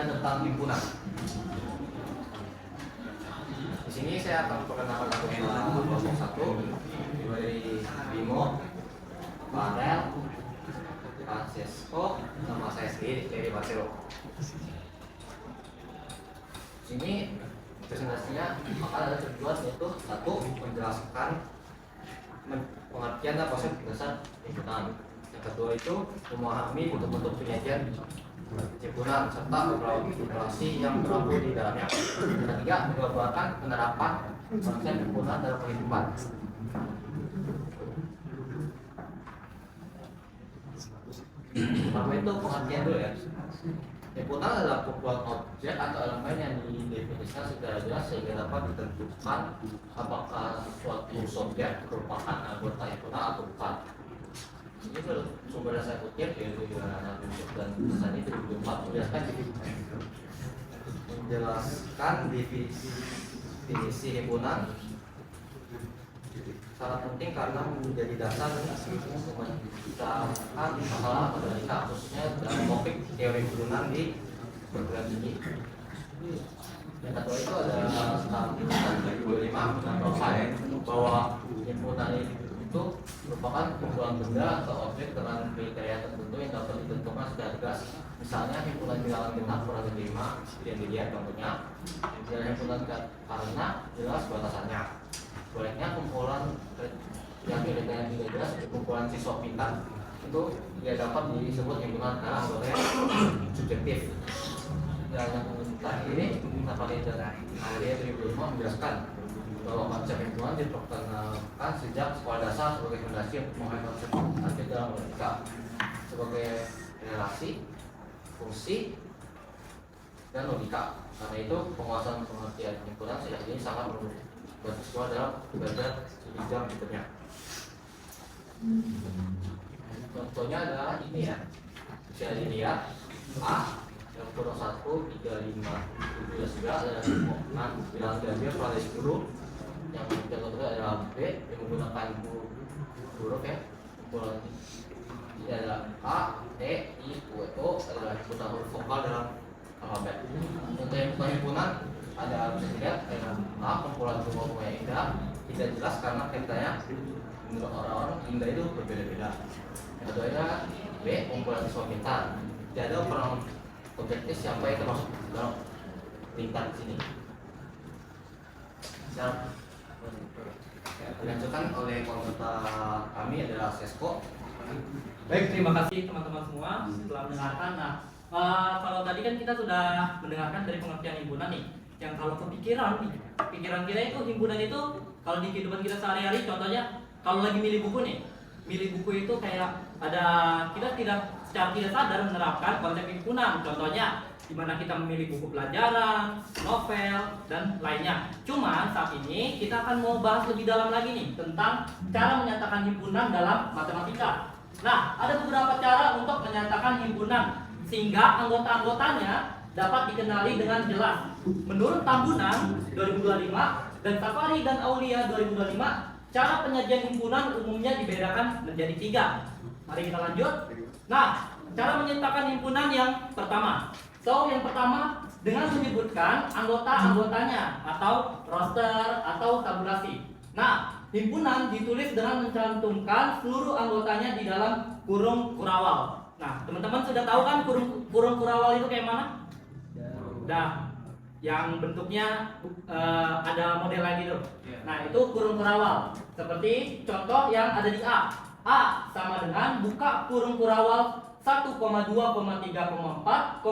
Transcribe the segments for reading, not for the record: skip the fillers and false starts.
pengertian tentang himpunan. Di sini saya akan perkenalkan kepada kelompok 1 dari Bimo, Farel, Francesco, nama saya sendiri dari Marcelo. Di sini presentasinya akan ada tujuan yaitu satu, menjelaskan pengertian dan konsep dasar himpunan. Yang kedua itu memahami bentuk-bentuk penyajian himpunan serta beberapa regulasi yang berlaku di dalamnya. Yang ketiga, menggambarkan penerapan konsep himpunan dalam kehidupan. Pertama itu pengertian dulu ya. Himpunan adalah kumpulan objek atau elemen yang didefinisikan secara jelas sehingga dapat ditentukan apakah suatu subjek merupakan anggota himpunan atau bukan. Ini sumber yang saya kutip yaitu Yohana Yusuf dan Sani 2004 menjelaskan definisi himpunan sangat penting karena menjadi dasar membicarakan masalah matematika khususnya dalam topik teori himpunan di perguruan tinggi. Yang kedua itu ada tahun 2005 menambahkan bahwa himpunan itu merupakan kumpulan benda atau objek dengan kriteria tertentu yang dapat ditentukan secara tegas. Misalnya himpunan bilangan genap kurang dari 5 yang dilihat contohnya. Dan himpunan karena jelas batasannya. Sebaliknya kumpulan yang kriteria tidak jelas seperti kumpulan siswa pintar itu tidak dapat disebut himpunan karena anggotanya subjektif. Dan yang terakhir ini Napalia dan Alia 2005 menjelaskan bahwa konsep himpunan diperkenalkan sejak sekolah dasar sebagai fondasi untuk mengenai konsep arti dalam matematika sebagai relasi, fungsi, dan logika. Karena itu penguasaan pengertian himpunan sejak ini sangat bersiswa dalam belajar bidang berikutnya. Contohnya adalah ini ya, bisa dilihat A yang kurang 1, 3, 5, 7, 11 adalah bilangan ganjil pada 10. Yang kedua adalah B yang menggunakan huruf ya. Kumpulan ini adalah A, E, I, U, O adalah himpunan huruf vokal dalam alfabet. Untuk himpunan ada bisa dilihat A kumpulan bunga-bunga yang indah tidak jelas karena katanya menurut orang-orang indah itu berbeda-beda. Yang keduanya B kumpulan siswa pintar. Tidak ada orang objektif siapa yang termasuk dalam lingkaran sini. Dilanjutkan oleh anggota kami adalah Sesko. Baik, terima kasih teman-teman semua setelah mendengarkan. Nah, kalau tadi kan kita sudah mendengarkan dari pengertian himpunan nih. Yang kalau pikiran kita itu himpunan itu kalau di kehidupan kita sehari-hari, contohnya kalau lagi milih buku itu kayak ada kita secara tidak sadar menerapkan konsep himpunan. Contohnya di mana kita memilih buku pelajaran, novel, dan lainnya. Cuman saat ini kita akan mau bahas lebih dalam lagi nih tentang cara menyatakan himpunan dalam matematika. Nah, ada beberapa cara untuk menyatakan himpunan sehingga anggota-anggotanya dapat dikenali dengan jelas. Menurut Tambunan 2025 dan Safari dan Aulia 2025, cara penyajian himpunan umumnya dibedakan menjadi 3. Mari kita lanjut. Nah, cara menyatakan himpunan yang pertama. Yang pertama dengan menyebutkan anggota-anggotanya atau roster atau tabulasi. Nah, himpunan ditulis dengan mencantumkan seluruh anggotanya di dalam kurung kurawal. Nah, teman-teman sudah tahu kan kurung kurawal itu kayak mana? Nah, yang bentuknya ada model lagi tuh. Nah, itu kurung kurawal. Seperti contoh yang ada di A. A sama dengan buka kurung kurawal 1,2,3,4,5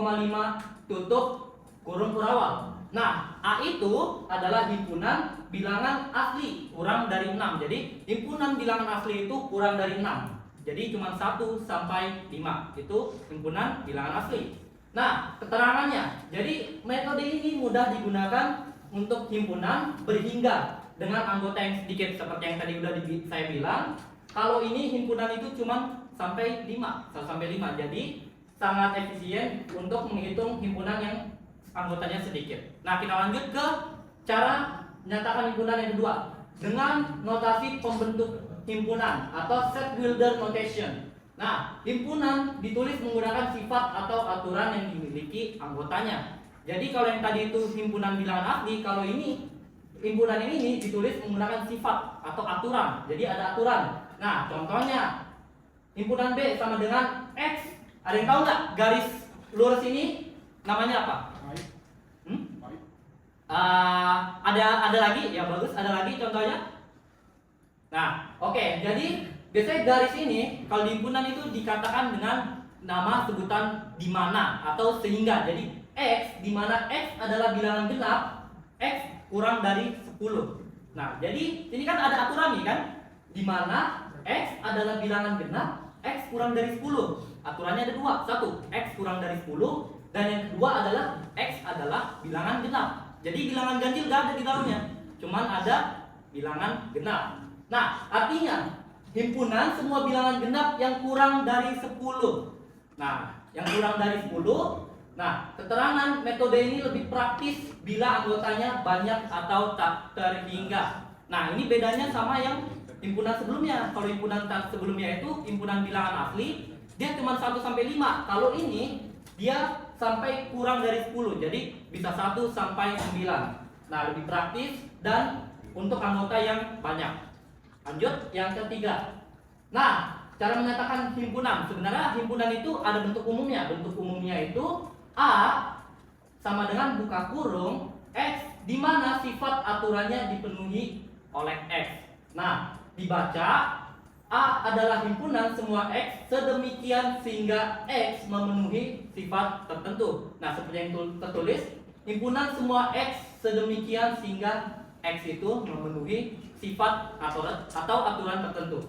tutup kurung kurawal. Nah, A itu adalah himpunan bilangan asli kurang dari 6. Jadi, himpunan bilangan asli itu kurang dari 6. Jadi, cuma 1 sampai 5. Itu himpunan bilangan asli. Nah, keterangannya. Jadi, metode ini mudah digunakan untuk himpunan berhingga dengan anggota yang sedikit seperti yang tadi udah saya bilang. Kalau ini himpunan itu cuma sampai 5, 1 sampai 5. Jadi sangat efisien untuk menghitung himpunan yang anggotanya sedikit. Nah, kita lanjut ke cara menyatakan himpunan yang kedua dengan notasi pembentuk himpunan atau set builder notation. Nah, himpunan ditulis menggunakan sifat atau aturan yang dimiliki anggotanya. Jadi kalau yang tadi itu himpunan bilangan asli, kalau ini himpunan ini ditulis menggunakan sifat atau aturan. Jadi ada aturan. Nah, contohnya himpunan B sama dengan X. Ada yang tahu nggak garis lurus ini namanya apa? Ada lagi? Ya bagus, ada lagi contohnya. Nah, oke. Jadi biasanya garis ini kalau di himpunan itu dikatakan dengan nama sebutan di mana atau sehingga. Jadi X, di mana X adalah bilangan genap, X kurang dari 10. Nah, jadi ini kan ada aturan nih kan, di mana X adalah bilangan genap, X kurang dari 10. Aturannya ada dua, satu X kurang dari 10, dan yang kedua adalah X adalah bilangan genap. Jadi bilangan ganjil gak ada di dalamnya, cuman ada bilangan genap. Nah, artinya himpunan semua bilangan genap yang kurang dari 10. Nah, yang kurang dari 10. Nah, keterangan metode ini lebih praktis bila anggotanya banyak atau tak terhingga. Nah, ini bedanya sama yang himpunan sebelumnya. Kalau himpunan sebelumnya itu himpunan bilangan asli, dia cuma 1 sampai 5. Kalau ini dia sampai kurang dari 10. Jadi bisa 1 sampai 9. Nah, lebih praktis dan untuk anggota yang banyak. Lanjut yang ketiga. Nah, cara menyatakan himpunan. Sebenarnya himpunan itu ada bentuk umumnya. Bentuk umumnya itu A sama dengan buka kurung X, di mana sifat aturannya dipenuhi oleh X. Nah, dibaca A adalah himpunan semua X sedemikian sehingga X memenuhi sifat tertentu. Nah, seperti yang tertulis, himpunan semua X sedemikian sehingga X itu memenuhi sifat atau aturan tertentu.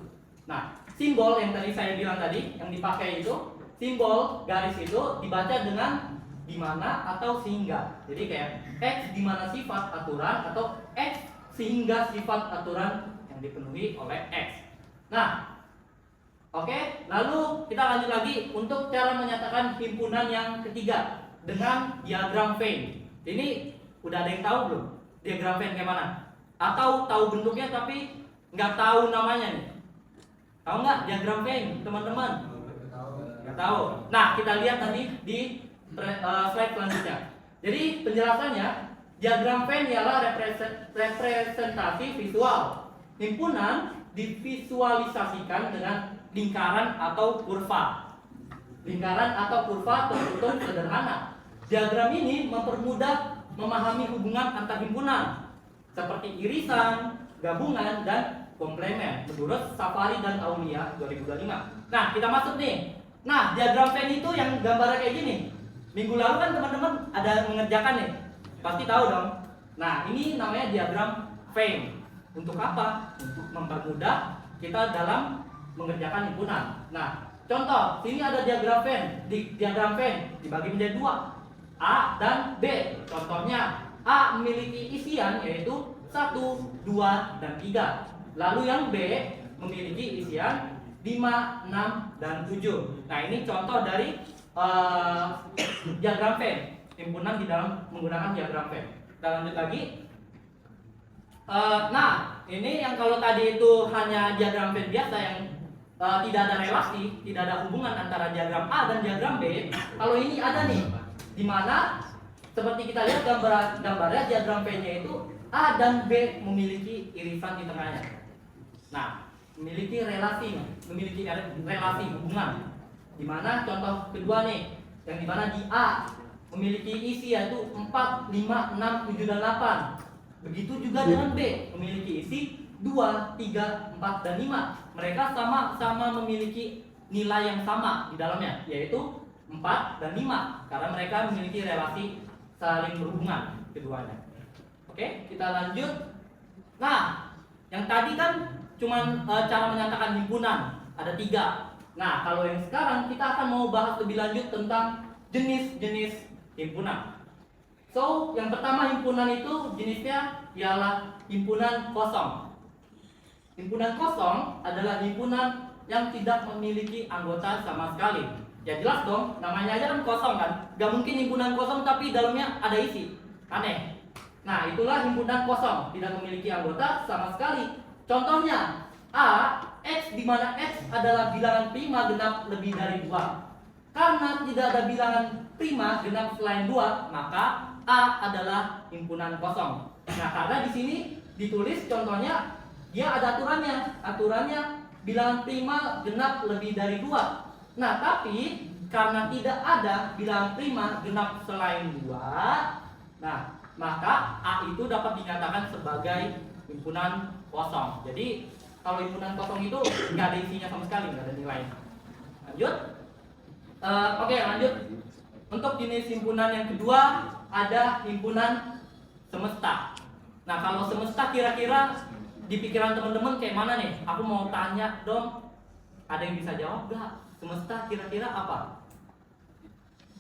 Nah, simbol yang tadi saya bilang tadi, yang dipakai itu, simbol garis itu dibaca dengan di mana atau sehingga. Jadi kayak X di mana sifat aturan atau X sehingga sifat aturan yang dipenuhi oleh X. Nah, oke, lalu kita lanjut lagi untuk cara menyatakan himpunan yang ketiga dengan diagram Venn. Ini udah ada yang tahu belum? Diagram Venn kayak mana? Atau tahu bentuknya tapi nggak tahu namanya nih? Tahu nggak diagram Venn, teman-teman? Nggak tahu. Nah, kita lihat nanti di slide selanjutnya. Jadi penjelasannya, diagram Venn ialah representasi visual. Himpunan divisualisasikan dengan lingkaran atau kurva. Lingkaran atau kurva tertutup sederhana. Diagram ini mempermudah memahami hubungan antar himpunan seperti irisan, gabungan, dan komplemen menurut Safari dan Aulia 2025. Nah, kita masuk nih. Nah, diagram Venn itu yang gambarnya kayak gini. Minggu lalu kan teman-teman ada mengerjakan nih, pasti tahu dong. Nah, ini namanya diagram Venn. Untuk apa? Untuk mempermudah kita dalam mengerjakan himpunan. Nah, contoh, sini ada diagram Venn. Diagram Venn dibagi menjadi dua, A dan B. Contohnya, A memiliki isian yaitu 1, 2, dan 3. Lalu yang B memiliki isian 5, 6, dan 7. Nah, ini contoh dari diagram Venn, himpunan di dalam menggunakan diagram Venn. Kita lanjut lagi. Nah, ini yang kalau tadi itu hanya diagram Venn biasa yang tidak ada relasi, tidak ada hubungan antara diagram A dan diagram B. Kalau ini ada nih, di mana seperti kita lihat gambarnya diagram Venn-nya itu A dan B memiliki irisan di tengahnya. Nah, memiliki relasi hubungan. Di mana contoh kedua nih, yang di mana di A memiliki isi yaitu 4, 5, 6, 7, dan 8. Begitu juga dengan B, memiliki isi 2, 3, 4, dan 5. Mereka sama-sama memiliki nilai yang sama di dalamnya, yaitu 4 dan 5, karena mereka memiliki relasi saling berhubungan keduanya. Oke, kita lanjut. Nah, yang tadi kan cuman cara menyatakan himpunan, ada 3. Nah, kalau yang sekarang kita akan mau bahas lebih lanjut tentang jenis-jenis himpunan. So, yang pertama himpunan itu jenisnya ialah himpunan kosong. Himpunan kosong adalah himpunan yang tidak memiliki anggota sama sekali. Ya jelas dong, namanya aja kan kosong kan. Gak mungkin himpunan kosong tapi dalamnya ada isi. Aneh. Nah, itulah himpunan kosong, tidak memiliki anggota sama sekali. Contohnya, A X di mana X adalah bilangan prima genap lebih dari 2. Karena tidak ada bilangan prima genap selain 2, maka A adalah himpunan kosong. Nah, karena di sini ditulis contohnya dia ada aturannya. Aturannya bilangan prima genap lebih dari 2. Nah, tapi karena tidak ada bilangan prima genap selain 2, nah, maka A itu dapat dinyatakan sebagai himpunan kosong. Jadi kalau himpunan kosong itu nggak ada isinya sama sekali, nggak ada nilai. Lanjut. Oke, lanjut. Untuk jenis himpunan yang kedua ada himpunan semesta. Nah, kalau semesta kira-kira di pikiran teman-teman kayak mana nih? Aku mau tanya dong. Ada yang bisa jawab nggak? Semesta kira-kira apa?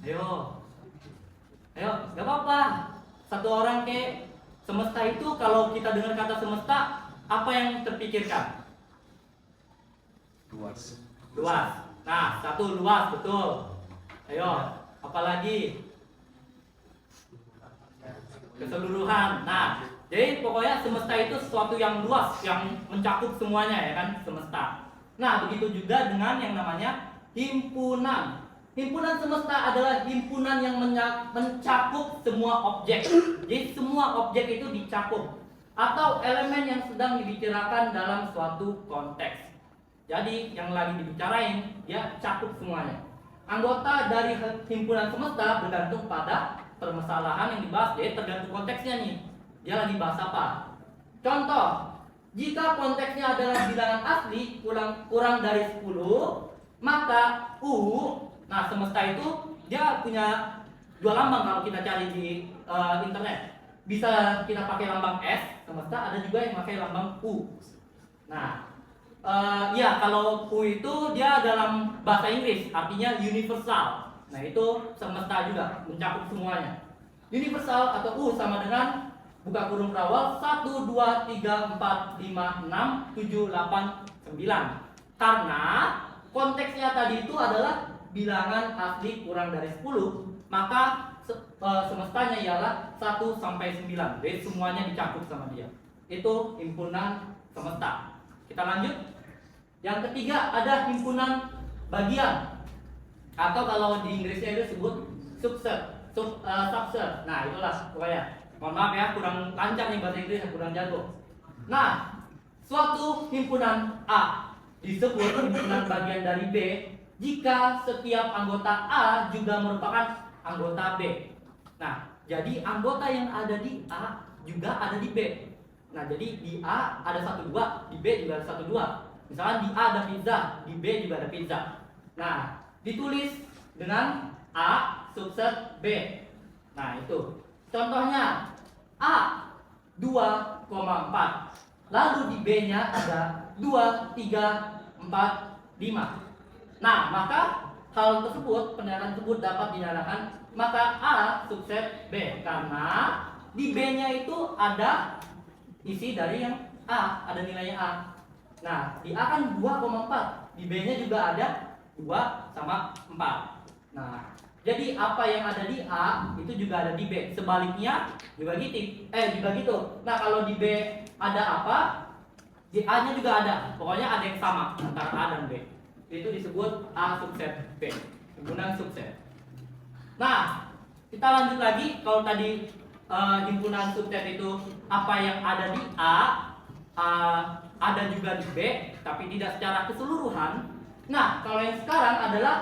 Ayo, nggak apa-apa. Satu orang kayak semesta itu kalau kita dengar kata semesta, apa yang terpikirkan? Luas. Luas. Nah, satu luas, betul. Ayo, apalagi? Keseluruhan. Nah, jadi pokoknya semesta itu sesuatu yang luas, yang mencakup semuanya ya kan, semesta. Nah, begitu juga dengan yang namanya himpunan. Himpunan semesta adalah himpunan yang mencakup semua objek. Jadi semua objek itu dicakup atau elemen yang sedang dibicarakan dalam suatu konteks. Jadi yang lagi dibicarain dia cakup semuanya. Anggota dari himpunan semesta bergantung pada permasalahan yang dibahas. Jadi tergantung konteksnya nih. Dia lagi bahas apa? Contoh, jika konteksnya adalah bilangan asli kurang dari 10, maka U, nah semesta itu dia punya dua lambang kalau kita cari di internet. Bisa kita pakai lambang S, semesta, ada juga yang pakai lambang U. Nah, ya kalau U itu dia dalam bahasa Inggris artinya universal. Nah itu semesta juga mencakup semuanya. Universal atau U sama dengan buka kurung berawal 1, 2, 3, 4, 5, 6, 7, 8, 9. Karena konteksnya tadi itu adalah bilangan asli kurang dari 10, maka semestanya ialah 1 sampai 9. Jadi semuanya dicakup sama dia. Itu himpunan semesta. Kita lanjut. Yang ketiga ada himpunan bagian, atau kalau di Inggrisnya itu disebut subset, subset. Nah itulah pokoknya. Mohon maaf ya, kurang lancar nih bahasa Inggris, kurang jago. Nah, suatu himpunan A disebut himpunan bagian dari B jika setiap anggota A juga merupakan anggota B. Nah, jadi anggota yang ada di A juga ada di B. Nah, jadi di A ada 1, 2, di B juga ada 1, 2. Misalkan di A ada pizza, di B juga ada pizza. Nah, ditulis dengan A subset B. Nah, itu. Contohnya A 2,4. Lalu di B-nya ada 2, 3, 4, 5. Nah, maka hal tersebut, pernyataan tersebut dapat dinyatakan maka A subset B karena di B-nya itu ada isi dari yang A, ada nilainya A. Nah, di A kan 2,4, di B-nya juga ada 2 sama 4. Nah, jadi apa yang ada di A itu juga ada di B. Sebaliknya juga gitu. Nah, kalau di B ada apa, di A-nya juga ada. Pokoknya ada yang sama antara A dan B. Itu disebut A subset B, himpunan subset. Nah, kita lanjut lagi. Kalau tadi himpunan subset itu apa yang ada di A, ada juga di B, tapi tidak secara keseluruhan. Nah, kalau yang sekarang adalah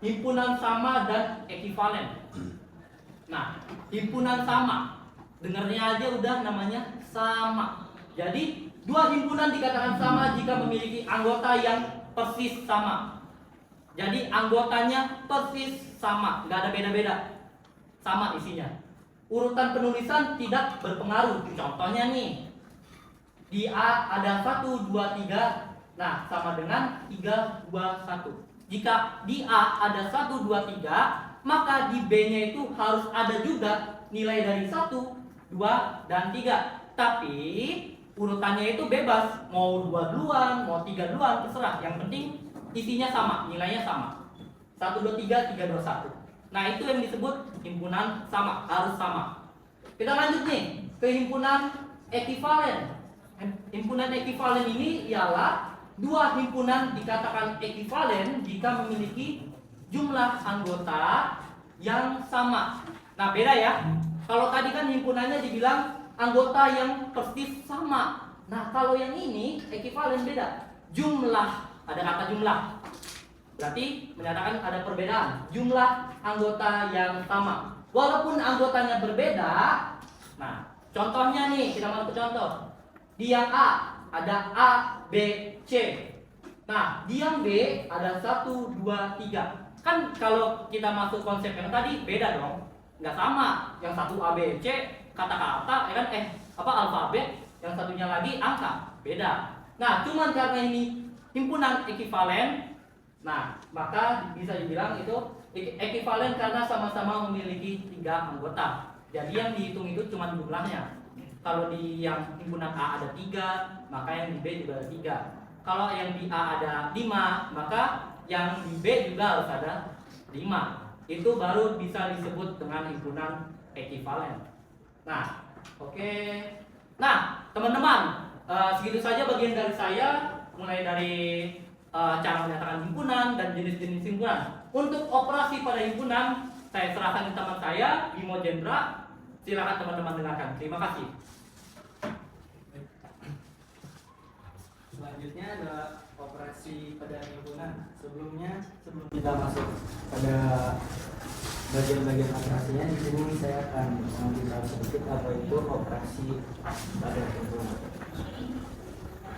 himpunan sama dan ekivalen. Nah, himpunan sama, dengarnya aja udah namanya sama. Jadi, dua himpunan dikatakan sama jika memiliki anggota yang persis sama. Jadi, anggotanya persis sama, nggak ada beda-beda. Sama isinya. Urutan penulisan tidak berpengaruh. Contohnya nih, di A ada 1, 2, 3. Nah, sama dengan 3, 2, 1. Jika di A ada 1, 2, 3, maka di B-nya itu harus ada juga nilai dari 1, 2, dan 3. Tapi urutannya itu bebas, mau 2 duluan, mau 3 duluan, terserah. Yang penting isinya sama, nilainya sama. 1, 2, 3, 3, 2, 1. Nah, itu yang disebut himpunan sama, harus sama. Kita lanjut nih ke himpunan ekivalen. Himpunan ekivalen ini ialah dua himpunan dikatakan ekivalen jika memiliki jumlah anggota yang sama. Nah, beda ya. Kalau tadi kan himpunannya dibilang anggota yang persis sama. Nah, kalau yang ini ekivalen beda. Jumlah, ada kata jumlah. Berarti menyatakan ada perbedaan. Jumlah anggota yang sama. Walaupun anggotanya berbeda. Nah, contohnya nih, kita masuk ke contoh. Di yang A ada A, B, C. Nah, di yang B ada 1, 2, 3. Kan kalau kita masuk konsep yang tadi beda dong. Nggak sama. Yang satu A, B, C kata-kata, ya kan? Alfabet. Yang satunya lagi angka. Beda. Nah, cuman karena ini himpunan ekivalen, nah, maka bisa dibilang itu ekivalen karena sama-sama memiliki 3 anggota. Jadi yang dihitung itu cuma jumlahnya. Kalau di yang himpunan A ada 3, maka yang di B juga ada 3. Kalau yang di A ada 5, maka yang di B juga harus ada 5. Itu baru bisa disebut dengan himpunan ekivalen. Nah, oke. Nah, teman-teman, segitu saja bagian dari saya, mulai dari cara menyatakan himpunan dan jenis-jenis himpunan. Untuk operasi pada himpunan, saya serahkan ke teman saya, Bimo Jendra. Silakan teman-teman dengarkan. Terima kasih. Selanjutnya adalah operasi pada himpunan. Sebelum kita masuk pada bagian-bagian operasinya, di sini saya akan menjelaskan sedikit apa itu operasi pada himpunan.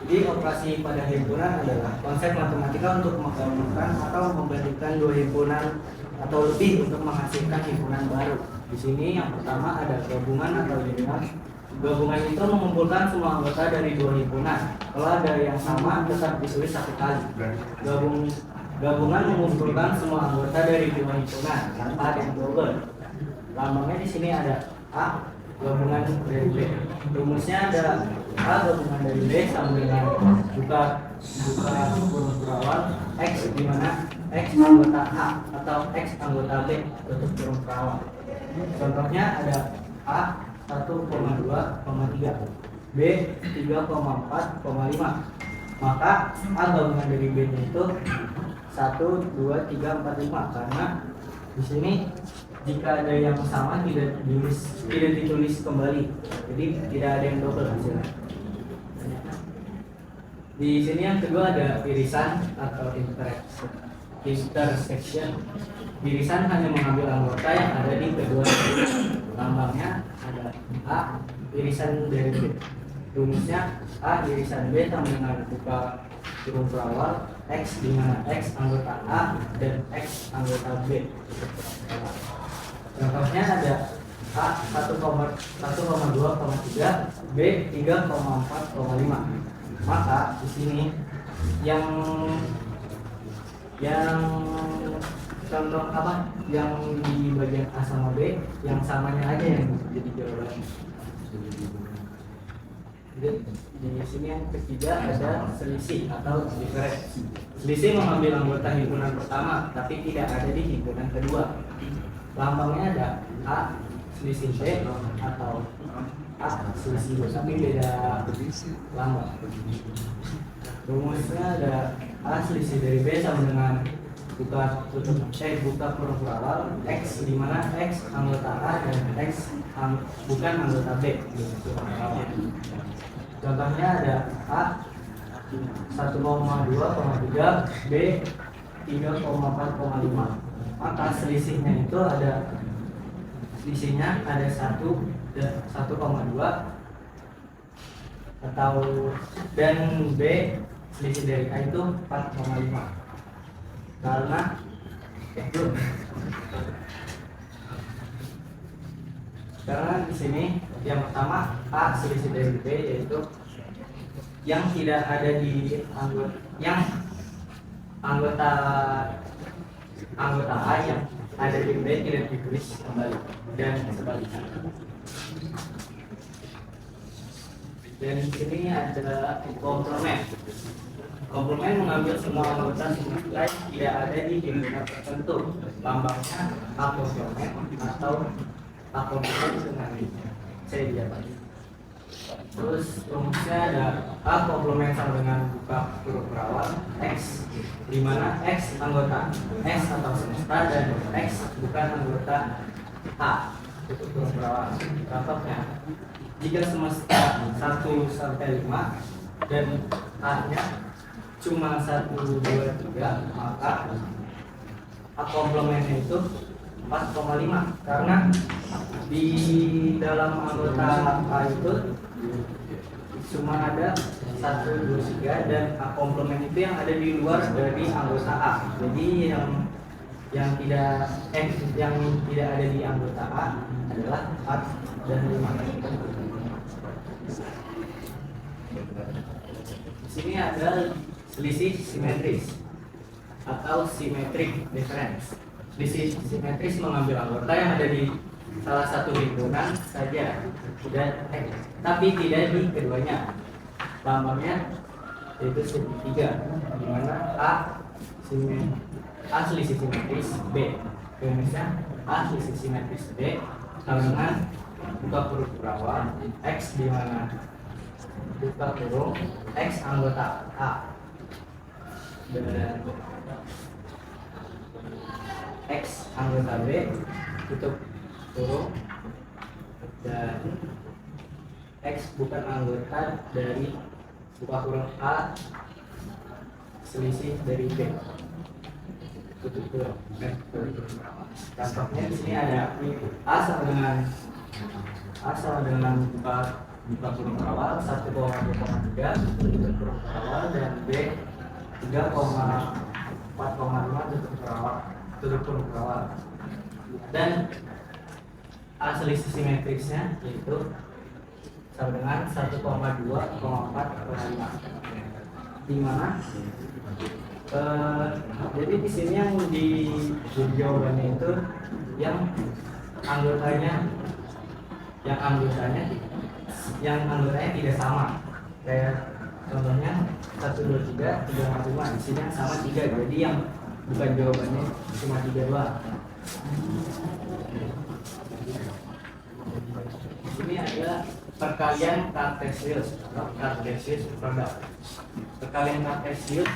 Jadi operasi pada himpunan adalah konsep matematika untuk menggabungkan atau membandingkan dua himpunan atau lebih untuk menghasilkan himpunan baru. Di sini yang pertama ada gabungan atau union. Gabungan itu mengumpulkan semua anggota dari dua himpunan. Kalau ada yang sama tetap ditulis satu kali. Gabungan mengumpulkan semua anggota dari dua himpunan tanpa ada yang double. Lambangnya di sini ada A gabungan dari B. Rumusnya ada A gabungan dari B sama dengan buka kurung perawal X, di mana X anggota A atau X anggota B tutup kurung perawal. Contohnya ada A 1,2,3, B 3,4,5. Maka A gabungan dari B itu 1, 2, 3, 4, 5 karena di sini jika ada yang sama tidak ditulis kembali, jadi tidak ada yang double hasilnya. Di sini yang kedua ada irisan atau intersection. Irisan hanya mengambil anggota yang ada di kedua lambangnya ada A irisan dari B. Rumusnya A irisan B sama dengan buka kurung perawal X, di mana X anggota A dan X anggota B. Contohnya ada A 1,2,3, B 3,4,5. Maka di sini yang contoh apa? Yang di bagian A sama B, yang samanya aja yang jadi jawabannya. Di sini yang ketiga ada selisih atau difference. Selisih mengambil anggota himpunan pertama, tapi tidak ada di himpunan kedua. Lambangnya ada A selisih B atau A selisih B, tapi beda lambang. Rumusnya ada A selisih dari B sama dengan buka kurung perawal X, di mana X anggota A dan X bukan anggota B. Contohnya ada A 1,2,3, B 3,4,5. Maka selisihnya itu ada 1,2 atau dan B selisih dari A itu 4,5 karena di sini yang pertama A selisih dari B yaitu yang tidak ada di anggota A yang ada di B tidak ditulis kembali dan sebaliknya. Dan di sini ada komplement. Komplement mengambil semua anggota simultan tidak ada di himpunan tertentu. Lambangnya A komplement atau A komplement dengan C dia tadi. Terus rumusnya ada A komplement sama dengan buka huruf berawal X, di mana X anggota X atau semesta dan X bukan anggota A tutup huruf berawal. Contohnya, jika semesta 1 sampai 5 dan A-nya cuma 1, 2, 3, maka A komplementnya itu 4,5 karena di dalam anggota A itu cuma ada 1, 2, 3 dan A komplement itu yang ada di luar dari anggota A. Jadi yang tidak ada di anggota A adalah 4 dan 5. Di sini ada selisih simetris atau symmetric difference. Selisih simetris mengambil anggota yang ada di salah satu himpunan saja, tapi tidak di keduanya. Lambangnya yaitu segitiga, di mana A selisih simetris B, rumusnya A selisih simetris B sama dengan buka huruf berawal X, di mana buka kurung X anggota A dan X anggota B tutup kurung dan X bukan anggota dari buka kurung A selisih dari B tutup kurung. Contohnya di sini ada A sama dengan buka kurung awal 1,3 tutup kurung awal dan B 3,4,5 tutup kurung awal dan A selisih simetrisnya yaitu sama dengan 1,2,4,5, di mana jadi di sini yang di jawabannya itu yang anggotanya tidak sama, kayak contohnya 1, 2, 3, 3, 4, 5. Di sini yang sama 3, jadi yang bukan jawabannya cuma 3 doang. Di sini ada perkalian kartesius atau kartesius product. Perkalian kartesius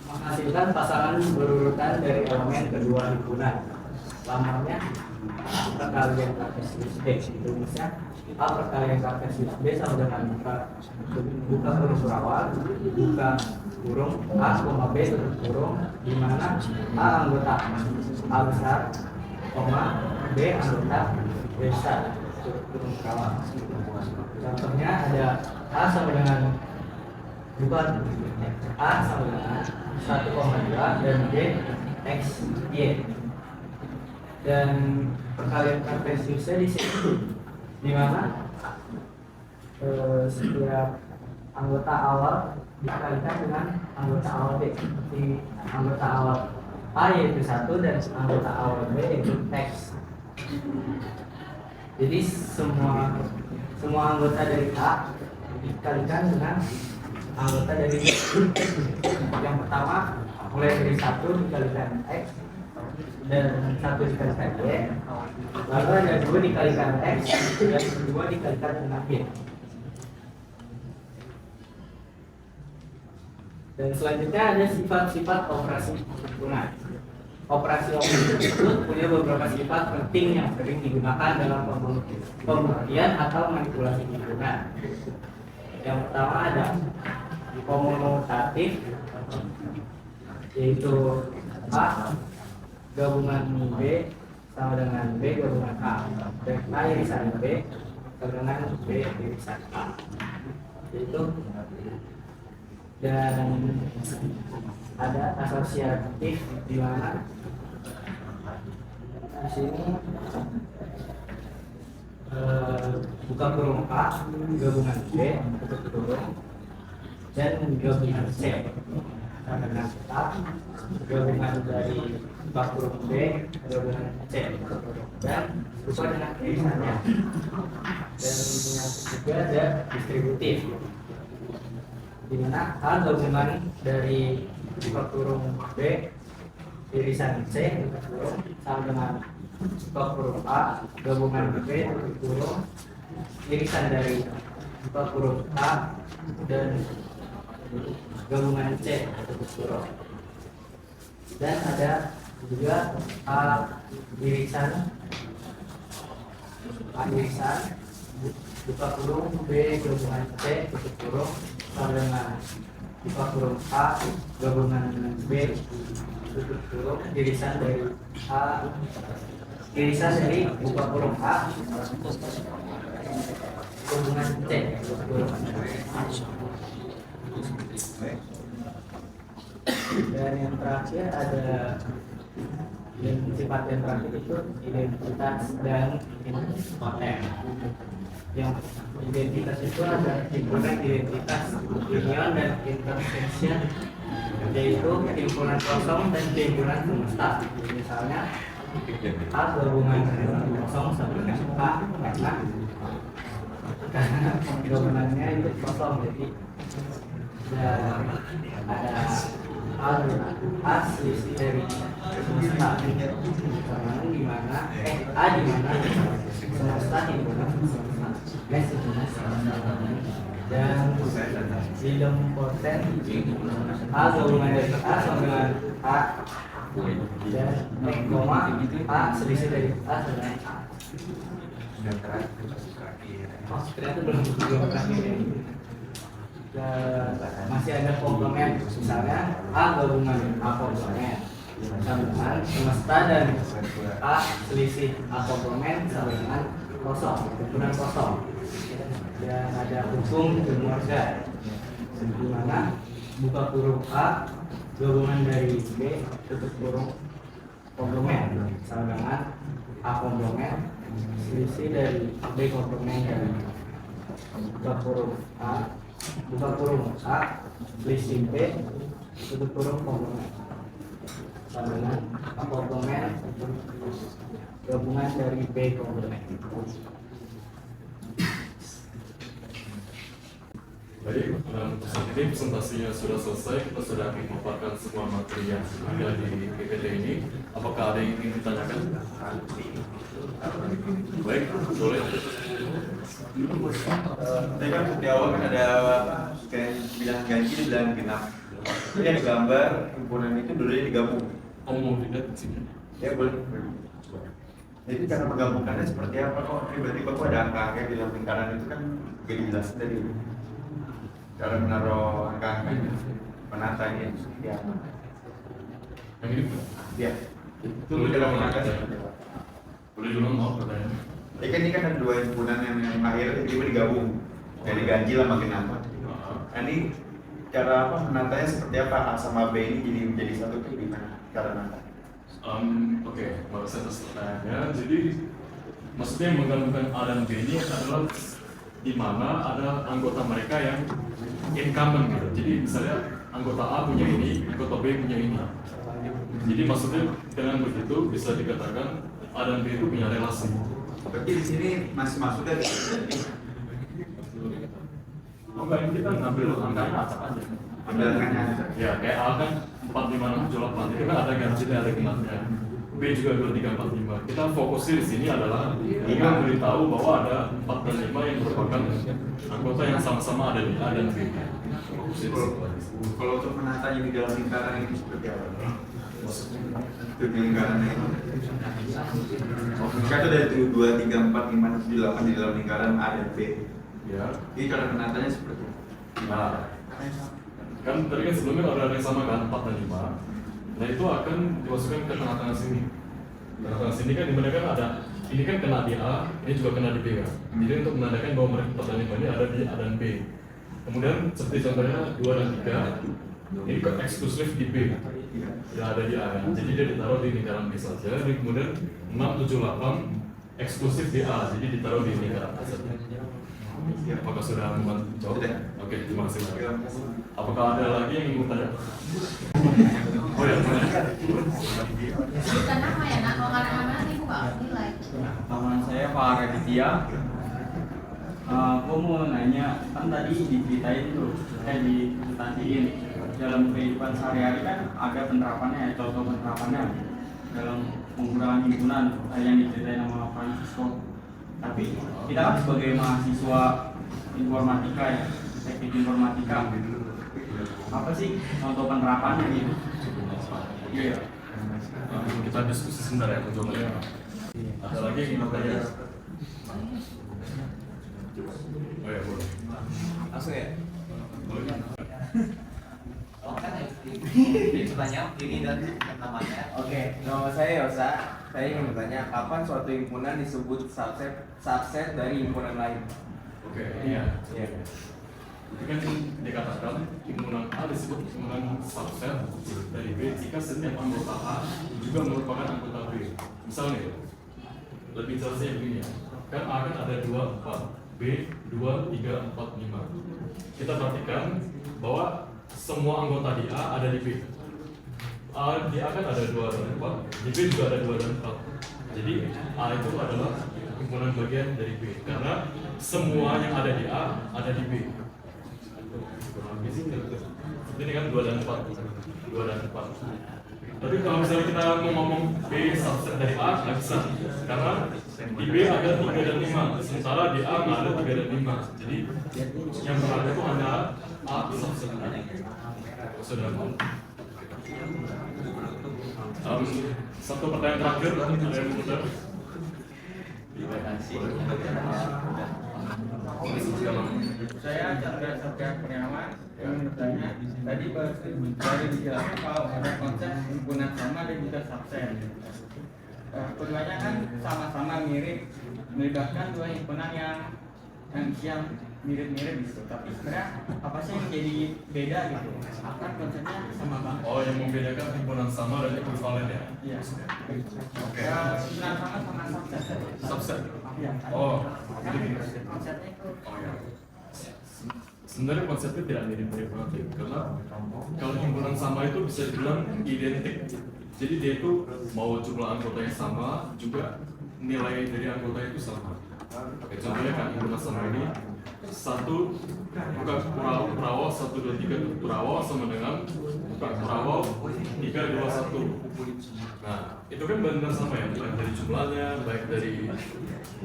menghasilkan pasangan berurutan dari elemen kedua himpunan. Lambangnya perkalian kartesius B. Rumusnya A perkalian kartesius B sama dengan buka huruf berawal buka kurung A, B tutup kurung, di mana A anggota A besar, B anggota B besar tutup kurung berawal. Contohnya ada A sama dengan bukan A sama dengan 1,2 dan B X Y. Dan perkalian kartesiusnya di sini, di mana setiap anggota awal dikalikan dengan anggota awal B. Seperti anggota awal A yaitu 1 dan anggota awal B yaitu X. Jadi semua anggota dari A dikalikan dengan anggota dari B. Yang pertama mulai dari 1 dikalikan X dan 1 dikalikan Y, lalu ada 2 dikalikan X dan 2 dikalikan dengan Y. Dan selanjutnya ada sifat-sifat operasi himpunan. Operasi tersebut punya beberapa sifat penting yang sering digunakan dalam pembuktian atau manipulasi himpunan. Yang pertama ada komutatif, yaitu A gabungan B sama dengan B gabungan A, dan A irisan B sama dengan B irisan A, yaitu, dan ada asosiatif di mana di sini buka kurung A gabungan B tutup kurung dan gabungan C sama dengan A gabungan dari buka kurung B gabungan C dan lupa dengan irisannya. Dan yang ketiga ada distributif, di mana A gabungan dari buka kurung B irisan C tutup kurung sama dengan buka kurung A gabungan B tutup kurung irisan dari buka huruf A dan gabungan C tutup huruf. Dan ada juga A irisan buka kurung B gabungan C tutup huruf sama dengan buka kurung A gabungan B tutup huruf irisan dari buka kurung A gabungan C tutup huruf. Dan yang terakhir ada sifat yang terakhir itu identitas dan konten. Yang identitas itu ada himpunan identitas, union dan intersection, yaitu himpunan kosong dan himpunan semesta. Misalnya A gabungan kosong sama dengan A karena gabungannya itu kosong, jadi ada A selisih dari semesta karena di mana A di mana semesta himpunan semesta dan idempoten A gabungan dari A sama dengan A dan koma A selisih dari A dengan A. Oh, ternyata belum terakhir. Masih ada komplement, misalnya A gabungan A komplement sama dengan semesta dan A selisih A komplement sama dengan kosong, himpunan kosong. Dan ada hukum De Morgan di mana buka kurung A gabungan dari B tutup kurung komplement sama dengan A komplement selisih dari B komplement dari buka kurung A selisih B tutup kurung komplement sama dengan A komplement gabungan dari B komplement. Baik, saat ini presentasinya sudah selesai. Kita sudah memaparkan semua materi yang ada di PPT ini. Apakah ada yang ingin ditanyakan? Baik, boleh. Tadi kan di awal kan ada kayak bilang ganjil bilang genap. Ini ada gambar himpunan itu dulunya digabung. Mau lihat di sini. Ya boleh. Jadi cara menggabungkannya seperti apa kok? Tiba-tiba kok ada angka-angka di dalam lingkaran itu kan gak dijelasin tadi. Cara menaruh angka-angkanya, menatanya seperti apa? Yang ini bukan? Ya. Itu cara menatanya seperti apa? Boleh dulu mau pertanyaan? Ini kan ada dua himpunan yang akhirnya tiba-tiba digabung. Jadi ganjil sama genap. Nah, ini cara apa menatanya seperti apa? A sama B ini jadi menjadi satu itu gimana cara menatanya? Oke, baru saya atas pertanyaannya. Jadi maksudnya yang menggabungkan A dan B ini adalah di mana ada anggota mereka yang incumbent gitu. Jadi misalnya anggota A punya ini, anggota B punya ini. Jadi maksudnya dengan begitu bisa dikatakan A dan B itu punya relasi. Berarti di sini masih masuknya Enggak, ini kita ngambil angkanya acak aja. ambil angkanya aja. Ya, kayak A kan 45678 itu kan ada ganjilnya, ada genapnya. B juga 2345. Kita fokusnya di sini adalah ingin memberitahu bahwa ada 4 dan 5 yang merupakan anggota yang sama-sama ada di A dan B. Fokusnya di situ. Kalau untuk menatanya di dalam lingkaran ini seperti apa? Maksudnya Untuk lingkarannya itu. Jika ada 2, 3, 4, 5, 7, 8 di dalam lingkaran A dan B. ya. Ini cara menatanya seperti Nah, kan tadi kan sebelumnya ada yang sama kan 4 dan 5. Nah itu akan dimasukkan ke tengah-tengah sini. Tengah-tengah sini kan dimana kan ada ini kan kena di A, ini juga kena di B kan. Jadi untuk menandakan bahwa mereka 4 dan 5 ini ada di A dan B. Kemudian seperti contohnya 2 dan 3 ini kan eksklusif di B. Ya ada di A kan. Jadi dia ditaruh di lingkaran B saja. Jadi kemudian 6, 7, 8 eksklusif di A. Jadi ditaruh di lingkaran A saja. Apakah sudah membantu jawab? Sudah. Oke, terima kasih. Apakah ada lagi yang ingin bertanya? Oh ya, Bukan nama ya, nak. Kalau nggak ada nama nanti buka nilai. Nama saya Pak Raditya. Aku mau nanya, kan tadi diceritain tuh, ditandingin dalam kehidupan sehari-hari kan ada penerapannya, contoh penerapannya dalam penggunaan himpunan yang diceritain sama Francisco. Tapi kita kan sebagai mahasiswa informatika ya, teknik informatika. Apa sih untuk penerapannya gitu? Iya. Kita diskusi sebentar ya, coba ya. Ada lagi yang ingin bertanya? Oh ya, boleh. Langsung ya. Boleh. Oh kan ini pertanyaan ini dan namanya. Oke, nama saya Yosa. Saya ingin bertanya, kapan suatu himpunan disebut subset dari himpunan lain? Oke, iya. Iya. Itu kan dikatakan himpunan A disebut himpunan subset dari B jika setiap anggota A juga merupakan anggota B. Misalnya, lebih jelasnya begini ya. Kan A kan ada 2, 4, B 2, 3, 4, 5. Kita perhatikan bahwa semua anggota di A ada di B. Di A kan ada 2 dan 4, di B juga ada 2 dan 4. Jadi A itu adalah himpunan bagian dari B karena semua yang ada di A ada di B. Ini kan 2 dan 4, 2 dan 4. Tapi kalau misalnya kita mau ngomong B subset dari A, nggak bisa karena di B ada 3 dan 5, sementara di A nggak ada 3 dan 5. Jadi yang berada itu hanya A subset. Sudah. Satu pertanyaan terakhir, ada yang mudah. Terima kasih. Saya Chandra Satya Kurniawan ingin bertanya, tadi baru dijelaskan kalau ada konsep himpunan sama dan juga subset. Keduanya kan sama-sama mirip, melibatkan dua himpunan yang mirip-mirip gitu. Tapi sebenarnya apa sih yang jadi beda gitu? Kan konsepnya sama banget. Oh, yang membedakan himpunan sama dan ekuivalen ya? Iya. Oke. Ya, himpunan sama sama subset. Subset. Iya. Oh, Kan jadi konsepnya itu. oh ya. Sebenarnya konsepnya tidak mirip-mirip banget ya, karena kalau himpunan sama itu bisa dibilang identik. Jadi dia itu mau jumlah anggotanya sama, juga nilai dari anggota itu sama. Oke, contohnya kan himpunan sama ini satu buka Purawo 1, 2, 3 Purawo sama dengan buka Purawo 3, 2, 1. Nah, itu kan benar sama ya, baik dari jumlahnya, baik dari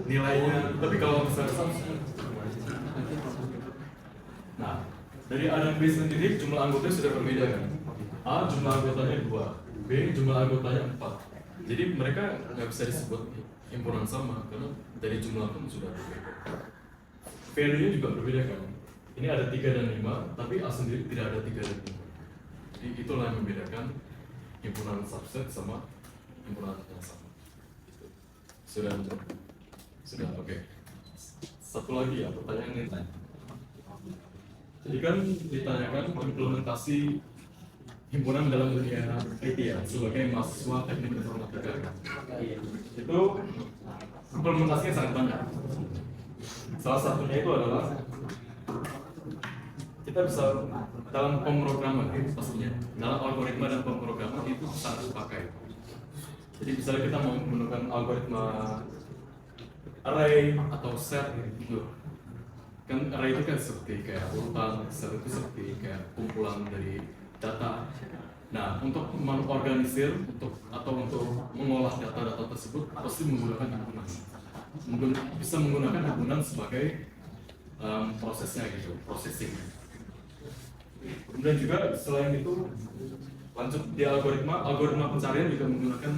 nilainya. Tapi kalau misalnya nah, dari A dan B sendiri jumlah anggotanya sudah berbeda kan? A jumlah anggotanya 2, B jumlah anggotanya 4. Jadi mereka nggak bisa disebut himpunan sama karena dari jumlah pun sudah berbeda. Value-nya juga berbeda kan? Ini ada 3 dan 5, tapi A sendiri tidak ada 3 dan 5. Jadi itulah yang membedakan himpunan subset sama himpunan yang sama. Sudah, oke. Satu lagi ya pertanyaan ini. Jadi kan ditanyakan implementasi himpunan dalam dunia IT ya sebagai mahasiswa teknik informatika. Itu implementasinya sangat banyak. Salah satunya itu adalah kita bisa dalam pemrograman pastinya, dalam algoritma dan pemrograman itu sangat dipakai. Jadi misalnya kita mau menggunakan algoritma array atau set gitu. Kan array itu kan seperti kayak urutan, set itu seperti kayak kumpulan dari data. Nah, untuk mengorganisir untuk mengolah data-data tersebut pasti menggunakan himpunan. Bisa menggunakan himpunan sebagai prosesnya gitu, processing. Kemudian juga selain itu lanjut di algoritma pencarian juga menggunakan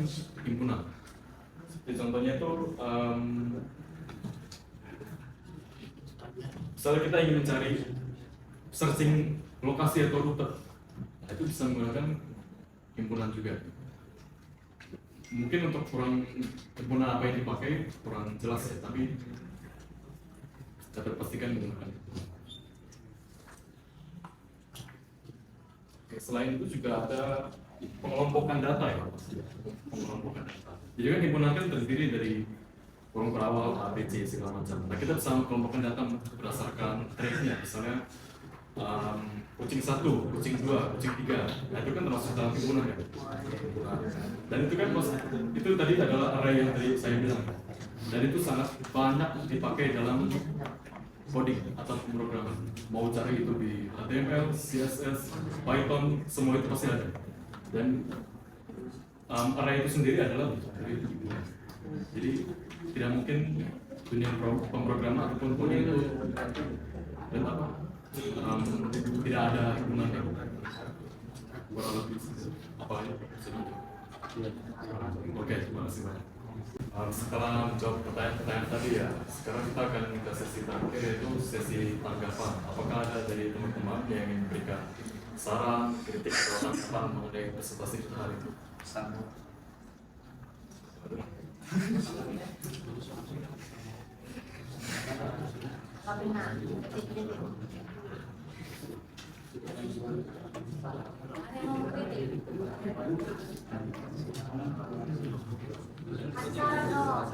himpunan. Seperti contohnya itu misalnya kita ingin mencari searching lokasi atau rute, itu bisa menggunakan himpunan juga. Mungkin untuk himpunan apa yang dipakai kurang jelas ya, tapi dapat pastikan menggunakan. Oke, selain itu juga ada pengelompokan data ya, pengelompokan data. Jadi kan himpunan kan terdiri dari kurung berawal, A, B, C, segala macam. Nah, kita bisa mengelompokkan data berdasarkan trait-nya, misalnya kucing 1, kucing 2, kucing 3. Nah, itu kan termasuk dalam himpunan ya. Nah, dan itu kan itu tadi adalah array yang tadi saya bilang. Dan itu sangat banyak dipakai dalam coding atau pemrograman. Mau cari itu di HTML, CSS, Python, semua itu pasti ada. Dan array itu sendiri adalah bentuk dari himpunan. Jadi tidak mungkin dunia pemrograman ataupun coding itu dan apa tidak ada hubungannya kurang lebih apa ya sedikit. Oke, terima kasih banyak. Setelah menjawab pertanyaan-pertanyaan tadi ya, sekarang kita akan ke sesi terakhir, yaitu sesi tanggapan. Apakah ada dari teman-teman yang ingin memberikan saran, kritik, atau tanggapan mengenai presentasi kita hari ini? Tapi nah, kritik. Ada yang mau kritik? Acara dong.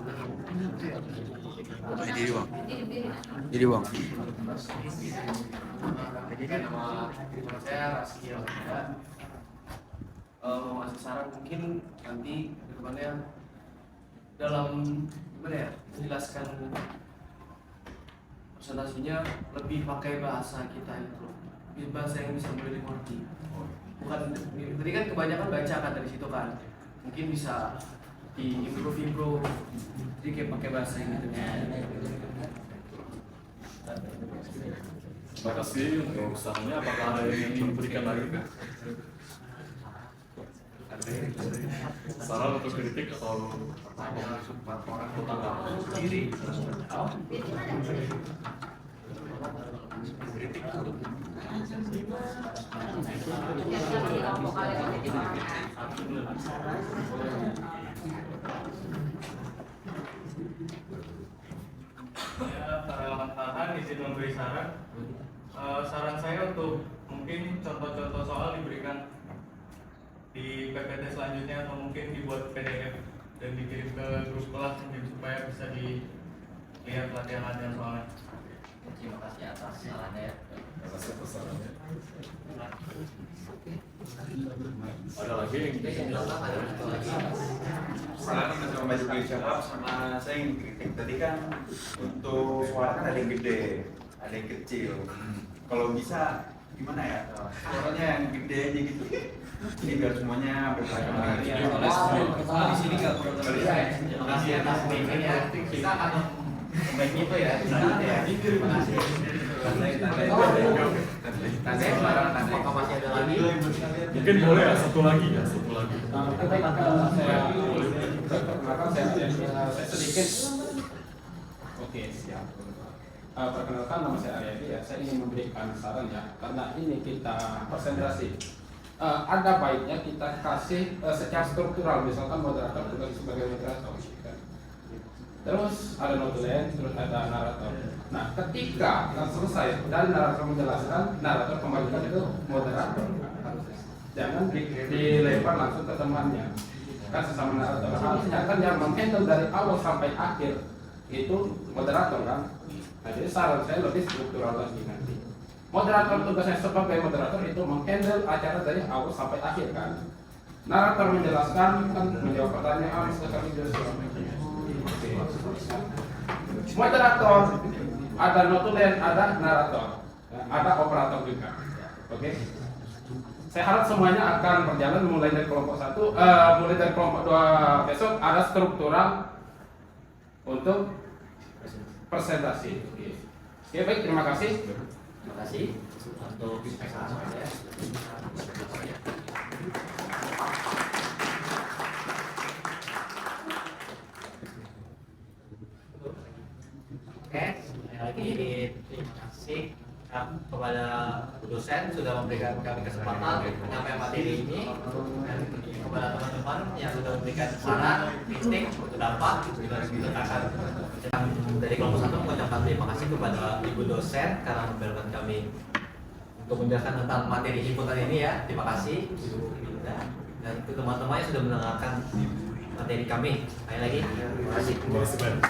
Jadi bang. Diri. Jadi nama saya Raskia ya. Mau ngasih saran mungkin nanti kedepannya dalam gimana ya menjelaskan presentasinya lebih pakai bahasa kita itu, bahasa yang bisa mudah dimengerti. Bukan tadi kan kebanyakan baca kan dari situ kan, mungkin bisa improve jadi kayak pakai bahasa yang gitu. Terima kasih untuk sarannya. Apakah ada yang ingin memberikan lagi? Saran atau kritik atau tanggapan? Tahan izin memberi saran. Saran saya untuk mungkin contoh-contoh soal diberikan di PPT selanjutnya atau mungkin dibuat PDF dan dikirim ke grup kelas mungkin supaya bisa dilihat latihan-latihan soalnya. Terima kasih atas sarannya. Terima kasih atas sarannya. Ada lagi yang ingin Saya mencoba maju ke jawab sama saya yang kritik tadi kan untuk suara kan ada yang gede, ada yang kecil. Kalau bisa gimana ya? Suaranya yang gede aja gitu. Ini biar semuanya berpagam. Soalnya di sini nggak perlu terima kasih atas bimbingannya. Kita akan baik itu ya. Terima kasih. Tanda apakah masih ada lagi? mungkin boleh ya satu lagi. Saya sedikit. Oke, siap. Perkenalkan, nama saya Aryadi ya. Saya ingin memberikan saran ya, karena ini kita presentasi. Ada baiknya kita kasih secara struktural, misalkan moderator tugas sebagai moderator. Terus ada notulen, terus ada narator. Nah, ketika selesai dan narator menjelaskan, narator kembalikan itu moderator. Jangan dilempar langsung ke temannya. Kan sesama narator. Harusnya kan yang menghandle dari awal sampai akhir itu moderator kan. Nah, jadi saran saya lebih struktural lagi nanti. Moderator tugasnya sebagai moderator itu menghandle acara dari awal sampai akhir kan. Narator menjelaskan kan menjawab pertanyaan sekali moderator, ada notulen, ada narator, ada operator juga. Oke. Saya harap semuanya akan berjalan mulai dari kelompok 1, mulai dari kelompok 2 besok ada struktural untuk presentasi. Oke, baik, terima kasih. Terima kasih untuk sarannya. Oke, lagi terima kasih kepada dosen sudah memberikan kami kesempatan untuk menyampaikan materi ini, dan kepada teman-teman yang sudah memberikan saran, kritik, pendapat juga diletakkan. Dari kelompok 1 mengucapkan terima kasih kepada ibu dosen karena memberikan kami untuk menjelaskan tentang materi himpunan ini ya. Terima kasih Ibu Binda dan teman-teman yang sudah mendengarkan materi kami. Sekali lagi terima kasih. Terima kasih banyak.